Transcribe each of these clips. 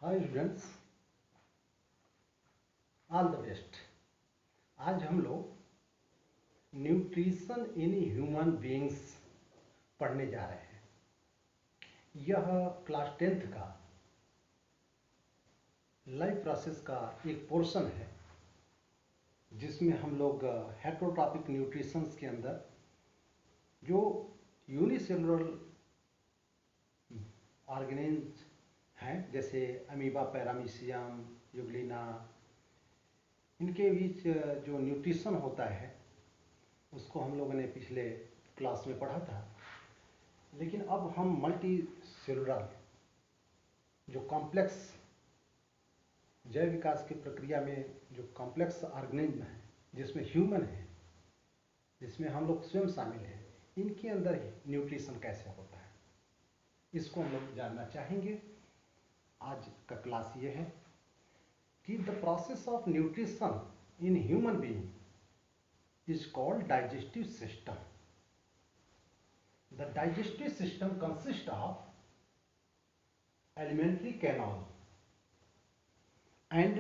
Hi students, all the best. आज हम लोग न्यूट्रिशन इन ह्यूमन बीइंग्स पढ़ने जा रहे हैं। यह क्लास 10th का लाइफ प्रोसेस का एक पोर्शन है जिसमें हम लोग हेटरोट्रॉपिक न्यूट्रिशंस के अंदर जो यूनिसेलुलर ऑर्गेनिज्म हैं जैसे अमीबा, पैरामीशियम, यूग्लिना, इनके बीच जो न्यूट्रिशन होता है उसको हम लोगों ने पिछले क्लास में पढ़ा था। लेकिन अब हम मल्टी सेलुलर जो कॉम्प्लेक्स जैव विकास की प्रक्रिया में जो कॉम्प्लेक्स ऑर्गेनिज्म है जिसमें ह्यूमन है, जिसमें हम लोग स्वयं शामिल हैं, इनके अंदर न्यूट्रिशन कैसे होता है इसको हम लोग जानना चाहेंगे। आज का क्लास ये है कि the process of nutrition in human being is called digestive system. The digestive system consist of alimentary canal and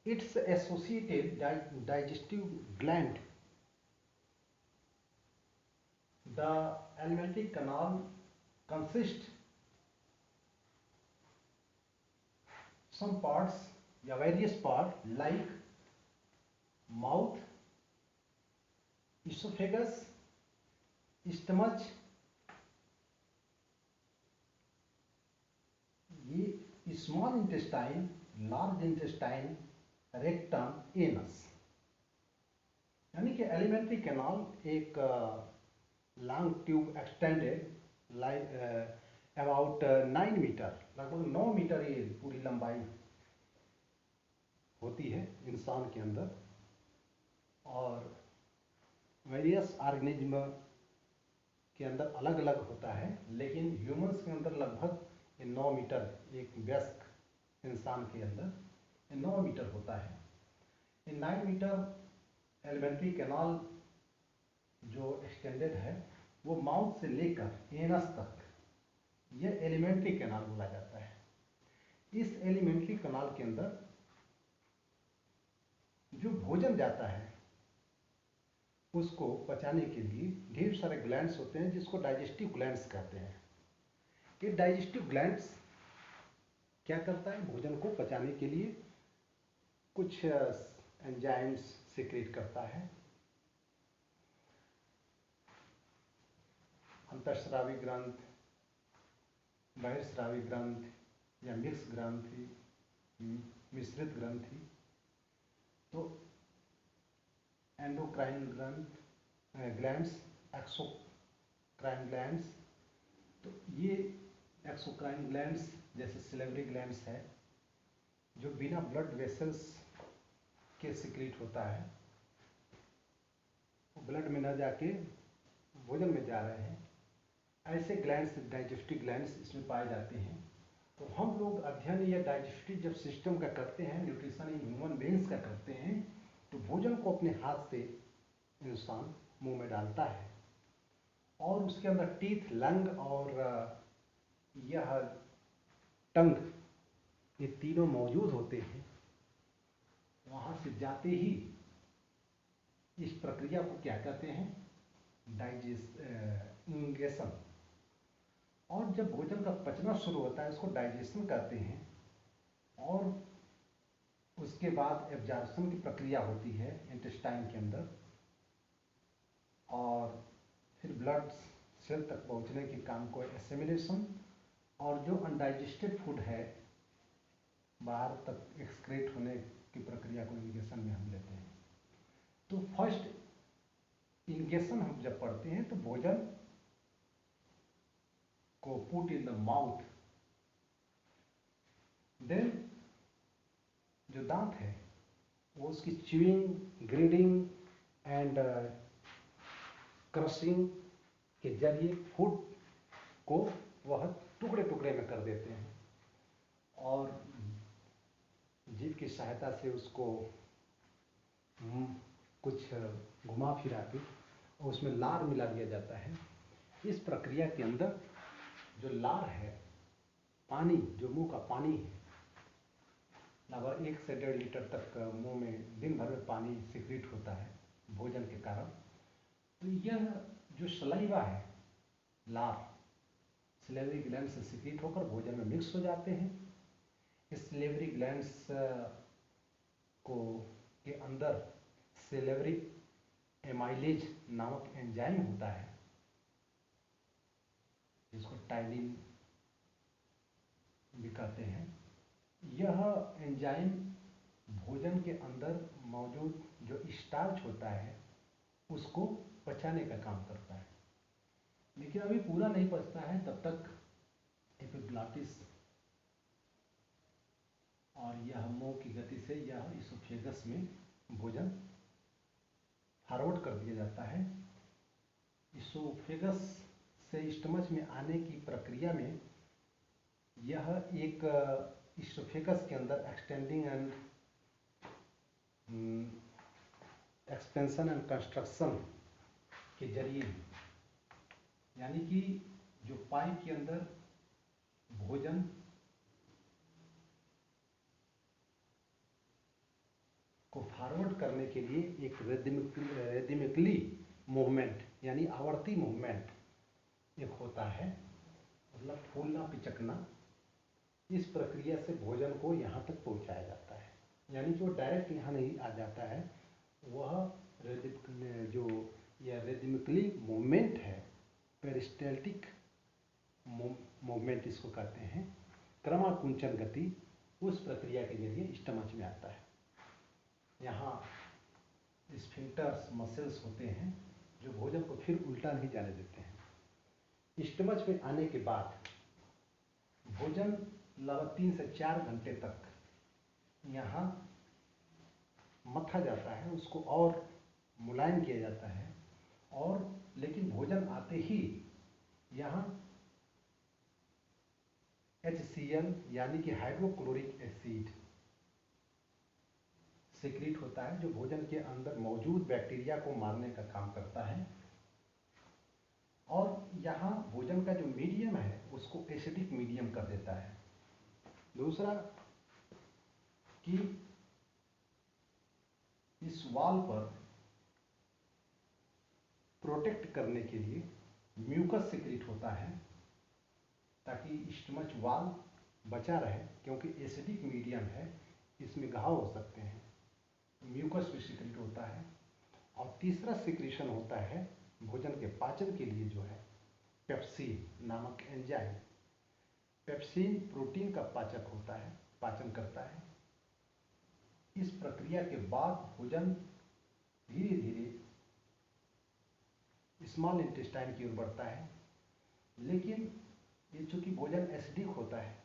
its associated digestive gland. The alimentary canal consists some parts या various parts like mouth, esophagus, stomach, ये small intestine, large intestine, rectum, anus. यानी कि alimentary canal एक long tube extended about 9 metre, लगभग 9 metre ये पूरी लंबाई होती है इंसान के अंदर। और वेरियस ऑर्गेनिज्म के अंदर अलग अलग होता है, लेकिन ह्यूमंस के अंदर लगभग 9 मीटर, एक वयस्क इंसान के अंदर 9 मीटर होता है। 9 मीटर एलिमेंट्री कैनाल जो एक्सटेंडेड है वो माउथ से लेकर एनस तक यह एलिमेंट्री कैनाल बोला जाता है। इस एलिमेंट्री कैनाल के अंदर जो भोजन जाता है उसको पचाने के लिए ढेर सारे ग्लैंड्स होते हैं जिसको डाइजेस्टिव ग्लैंड्स कहते हैं। ये डाइजेस्टिव ग्लैंड्स क्या करता है, भोजन को पचाने के लिए कुछ एंजाइम्स सीक्रेट करता है। अंतःस्रावी ग्रंथ, बहिर्स्रावी ग्रंथ या मिक्स ग्रंथि, मिश्रित ग्रंथि, तो एंडोक्राइन ग्लैंड्स, एक्सोक्राइन ग्लैंड्स। तो ये एक्सोक्राइन ग्लैंड्स जैसे सिलेवरी ग्लैंड्स है जो बिना ब्लड वेसल्स के सिक्रीट होता है, वो ब्लड में न जाके भोजन में जा रहे हैं, ऐसे ग्लैंड्स डाइजेस्टिव ग्लैंड्स इसमें पाए जाते हैं। तो हम लोग अध्ययन या डाइजेस्टिव जब सिस्टम का करते हैं, न्यूट्रिशन इन ह्यूमन बीइंग्स का करते हैं, तो भोजन को अपने हाथ से इंसान मुंह में डालता है और उसके अंदर टीथ, लंग और यह टंग, ये तीनों मौजूद होते हैं। वहाँ से जाते ही इस प्रक्रिया को क्या कहते हैं, इंगेशन। और जब भोजन का पचना शुरू होता है उसको डाइजेशन कहते हैं। और उसके बाद एब्जॉर्प्शन की प्रक्रिया होती है इंटेस्टाइन के अंदर, और फिर ब्लड सेल तक पहुंचने के काम को एसिमिलेशन, और जो अनडाइजेस्टेड फूड है बाहर तक एक्सक्रीट होने की प्रक्रिया को इंगेशन में हम लेते हैं। तो फर्स्ट इंगेशन हम जब पढ़ते हैं तो भोजन को put in the mouth, then जो दांत है वो उसकी च्यूइंग, ग्रीडिंग एंड क्रशिंग के जरिए फूड को वह टुकड़े टुकड़े में कर देते हैं और जीभ की सहायता से उसको कुछ घुमा फिरा के और उसमें लार मिला दिया जाता है। इस प्रक्रिया के अंदर जो लार है, पानी, जो मुंह का पानी है, लगभग 1 से 1.5 लीटर तक मुंह में दिन भर में पानी सिक्रीट होता है भोजन के कारण। तो यह जो सलाइवा है, लार सलेवरी ग्लैंड से सिक्रीट होकर भोजन में मिक्स हो जाते हैं। इस सलेवरी ग्लैंड्स को के अंदर सलेवरी एमाइलेज नामक एंजाइम होता है, जिसको टाइलिन भी कहते हैं। यह एंजाइम भोजन के अंदर मौजूद जो स्टार्च होता है उसको पचाने का काम करता है, लेकिन अभी पूरा नहीं पचता है तब तक एपिग्लॉटिस और यह मुंह की गति से यह इसोफेगस में भोजन फॉरवर्ड कर दिया जाता है। इसोफेगस से स्टमच में आने की प्रक्रिया में यह एक इसोफेगस के अंदर extending and expansion and construction के जरिए, यानी कि जो पाइप के अंदर भोजन को फॉरवर्ड करने के लिए एक रिदमिकली मूवमेंट यानी आवर्ती मूवमेंट एक होता है, मतलब फूलना पिचकना। इस प्रक्रिया से भोजन को यहाँ तक पहुँचाया जाता है, यानी कि वो डायरेक्ट यहाँ नहीं आ जाता है। वह जो यह रिदमिकली मूवमेंट है, पेरिस्टैल्टिक मूवमेंट इसको कहते हैं, क्रमाकुंचन गति, उस प्रक्रिया के जरिए स्टमच में आता है। यहाँ स्फिंक्टर्स मसल्स होते हैं जो भोजन को फिर उल्टा नहीं जाने देते हैं। स्टमच में आने के बाद भोजन लगभग 3 से 4 घंटे तक यहाँ मथा जाता है, उसको और मुलायम किया जाता है। और लेकिन भोजन आते ही यहाँ HCl यानी कि हाइड्रोक्लोरिक एसिड सिक्रीट होता है, जो भोजन के अंदर मौजूद बैक्टीरिया को मारने का काम करता है। और यहाँ भोजन का जो मीडियम है उसको एसिडिक मीडियम कर देता है। दूसरा कि इस वाल पर प्रोटेक्ट करने के लिए म्यूकस सिक्रीट होता है, ताकि स्टमच वाल बचा रहे, क्योंकि एसिडिक मीडियम है, इसमें घाव हो सकते हैं। म्यूकस भी सिक्रीट होता है। और तीसरा सिक्रीशन होता है भोजन के पाचन के लिए, जो है पेप्सिन नामक एंजाइम। पेप्सिन प्रोटीन का पाचक होता है, पाचन करता है। इस प्रक्रिया के बाद भोजन धीरे धीरे स्मॉल इंटेस्टाइन की ओर बढ़ता है। लेकिन ये चूंकि भोजन एसिडिक होता है,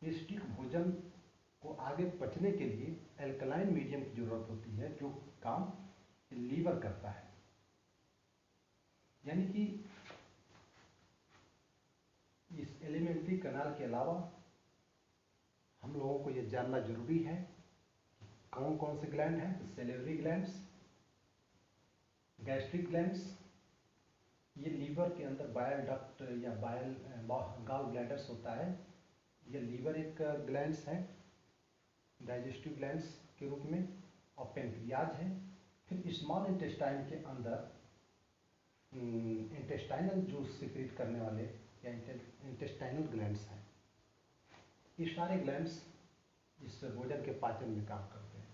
एसिडिक भोजन को आगे पचने के लिए एल्कलाइन मीडियम की जरूरत होती है, जो काम लीवर करता है। यानी कि इस एलिमेंट्री कैनाल के अलावा हम लोगों को यह जानना जरूरी है कौन कौन से ग्लैंड हैं। तो सैलिवरी ग्लैंड्स, गैस्ट्रिक ग्लैंड्स, ये लीवर के अंदर बाइल डक्ट या बाइल गॉल ब्लैडर्स होता है। ये लीवर एक ग्लैंड्स है डाइजेस्टिव ग्लैंड्स के रूप में, और पेनक्रियाज है। फिर स्मॉल इंटेस्टाइन के अंदर इंटेस्टाइनल जूस सिक्रीट करने वाले या इंटेस्टाइनल ग्लैंड्स हैं। ये सारे ग्लैंड्स इस भोजन के पाचन में काम करते हैं।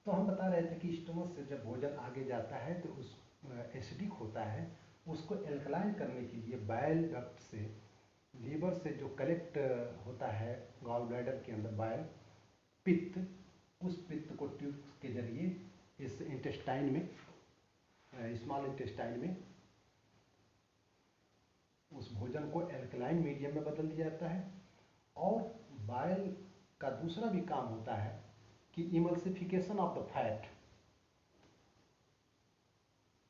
तो हम बता रहे थे कि स्टमक से जब भोजन आगे जाता है तो उस एसिडिक होता है, उसको एल्कलाइन करने के लिए बाइल डक्ट से, लीवर से जो कलेक्ट होता है गॉल ब्लैडर के अंदर बाइल, पित्त, उस पित्त को ट्यूब के जरिए इस इंटेस्टाइन में, स्मॉल इंटेस्टाइन में उस भोजन को एल्कलाइन मीडियम में बदल दिया जाता है। और बाइल का दूसरा भी काम होता है कि इमल्सिफिकेशन ऑफ द फैट।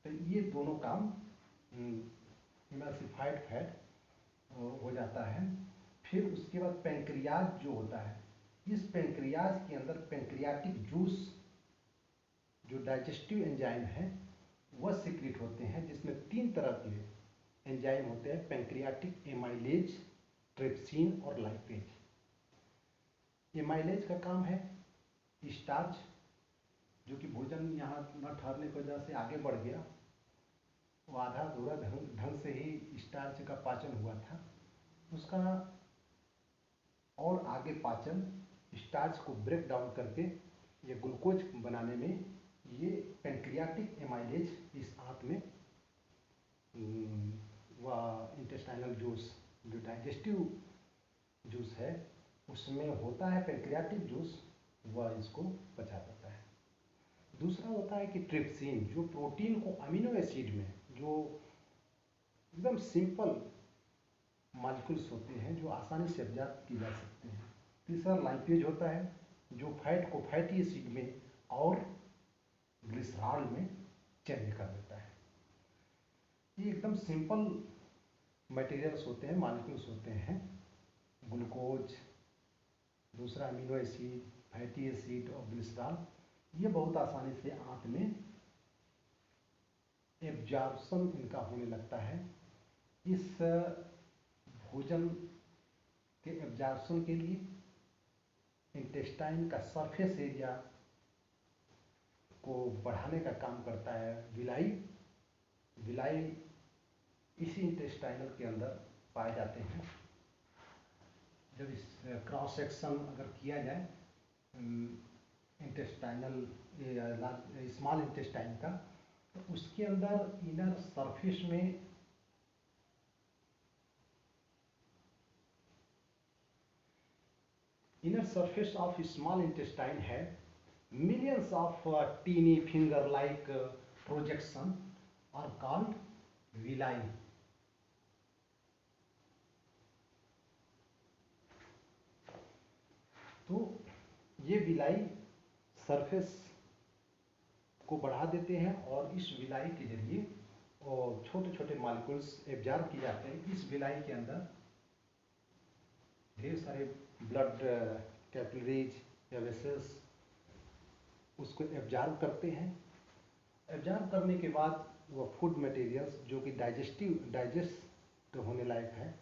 तो ये दोनों काम इमल्सिफाइड फैट हो जाता है। फिर उसके बाद पेंक्रियाज जो होता है, इस पेंक्रियाज के अंदर पेंक्रियाटिक जूस, जो डाइजेस्टिव एंजाइम है, वह सिक्रीट होते हैं, जिसमें 3 तरह के एंजाइम होते हैं, पेंक्रियाटिक एमाइलेज, ट्रिप्सिन और लाइपेज। एमाइलेज का काम है स्टार्च, जो कि भोजन यहाँ न ठहरने की वजह से आगे बढ़ गया, वो आधा अधूरा ढंग से ही स्टार्च का पाचन हुआ था, उसका और आगे पाचन स्टार्च को ब्रेक डाउन करके ये ग्लूकोज बनाने में ये पेंक्रियाटिक एमाइलेज इस आंत में व इंटेस्टाइनल जूस जो डाइजेस्टिव जूस है उसमें होता है, पेंक्रियाटिक जूस, वह इसको पचा देता है। दूसरा होता है कि ट्रिप्सिन, जो प्रोटीन को अमीनो एसिड में, जो एकदम सिंपल मॉलिक्यूल्स होते हैं जो आसानी से एब्जॉर्ब की जा सकते हैं। तीसरा लाइपेज होता है, जो फैट को फैटी एसिड में और ग्लिसरॉल में चेंज कर देता है। ये एकदम सिंपल मटेरियल्स होते हैं, मॉलिक्यूल्स होते हैं। ग्लूकोज, दूसरा अमीनो एसिड, फैटी एसिड और ग्लिसरॉल, ये बहुत आसानी से आंत में एब्जॉर्प्शन इनका होने लगता है। इस भोजन के एब्जॉर्प्शन के लिए इंटेस्टाइन का सरफेस एरिया को बढ़ाने का काम करता है विलाई। विलाई इसी इंटेस्टाइनल के अंदर पाए जाते हैं। जब इस क्रॉस सेक्शन अगर किया जाए इंटेस्टाइनल स्मॉल इंटेस्टाइन का, तो उसके अंदर इनर सरफेस में inner surface of small intestine have millions of teeny finger like projection are called villi. तो ये विलाई सरफेस को बढ़ा देते हैं और इस विलाई के जरिए और छोटे छोटे मॉलिक्यूल्स एब्जॉर्ब किए जाते हैं। इस विलाई के अंदर ढेर सारे ब्लड कैपिलरीज या वेसल्स उसको एब्जॉर्ब करते हैं। एब्जॉर्ब करने के बाद वह फूड मटेरियल्स जो कि डाइजेस्ट होने लायक है,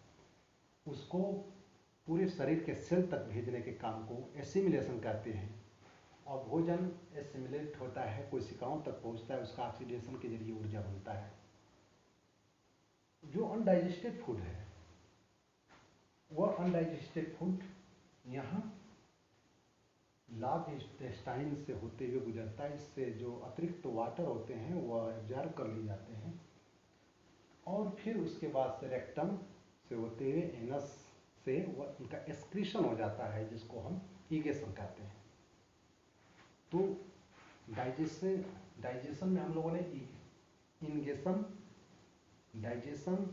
उसको पूरे शरीर के सेल तक भेजने के काम को एसिमिलेशन कहते हैं। और भोजन एसिमिलेट होता है, कोशिकाओं तक पहुंचता है, उसका ऑक्सीडेशन के जरिए ऊर्जा बनता है। जो अनडाइजेस्टेड फूड है, वह अनडाइजेस्टेड फूड यहाँ लार्ज इंटेस्टाइन से होते हुए गुजरता है। इससे जो अतिरिक्त वाटर होते हैं वह एब्जॉर्ब कर लिए जाते हैं और फिर उसके बाद से रेक्टम से होते हुए एनस से वह उनका एक्सक्रीशन हो जाता है, जिसको हम ईगेशन कहते हैं। तो डाइजेशन में हम लोगों ने इनगेशन, डाइजेशन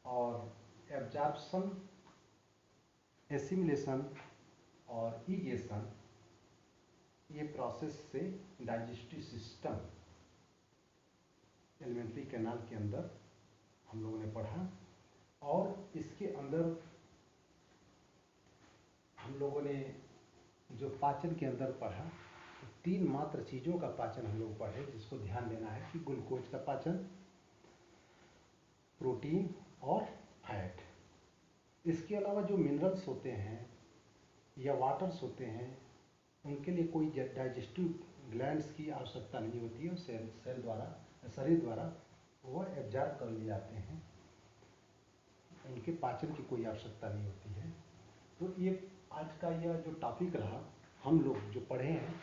और एब्जॉर्प्शन, एसिमिलेशन और ईगेशन, ये प्रोसेस से डाइजेस्टिव सिस्टम एलिमेंट्री कैनाल के अंदर हम लोगों ने पढ़ा। और इसके अंदर हम लोगों ने जो पाचन के अंदर पढ़ा, तो 3 मात्र चीज़ों का पाचन हम लोग पढ़े, जिसको ध्यान देना है कि ग्लूकोज का पाचन, प्रोटीन और फैट। इसके अलावा जो मिनरल्स होते हैं या वाटर्स होते हैं, उनके लिए कोई डाइजेस्टिव ग्लैंड्स की आवश्यकता नहीं होती है। शरीर द्वारा वह एब्जॉर्ब कर लिए जाते हैं, उनके पाचन की कोई आवश्यकता नहीं होती है। तो ये आज का यह जो टॉपिक रहा, हम लोग जो पढ़े हैं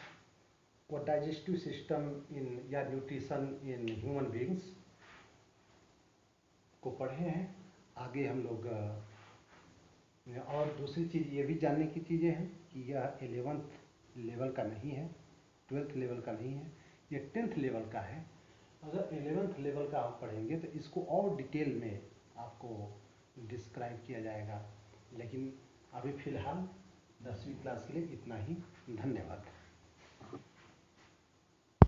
वो डाइजेस्टिव सिस्टम इन या न्यूट्रिशन इन ह्यूमन बीइंग्स को पढ़े हैं। आगे हम लोग और दूसरी चीज़ ये भी जानने की चीज़ें हैं कि यह 11th लेवल का नहीं है, 12th लेवल का नहीं है, ये 10th लेवल का है। अगर 11th लेवल का आप पढ़ेंगे तो इसको और डिटेल में आपको डिस्क्राइब किया जाएगा। लेकिन अभी फ़िलहाल 10वीं क्लास के लिए इतना ही। धन्यवाद।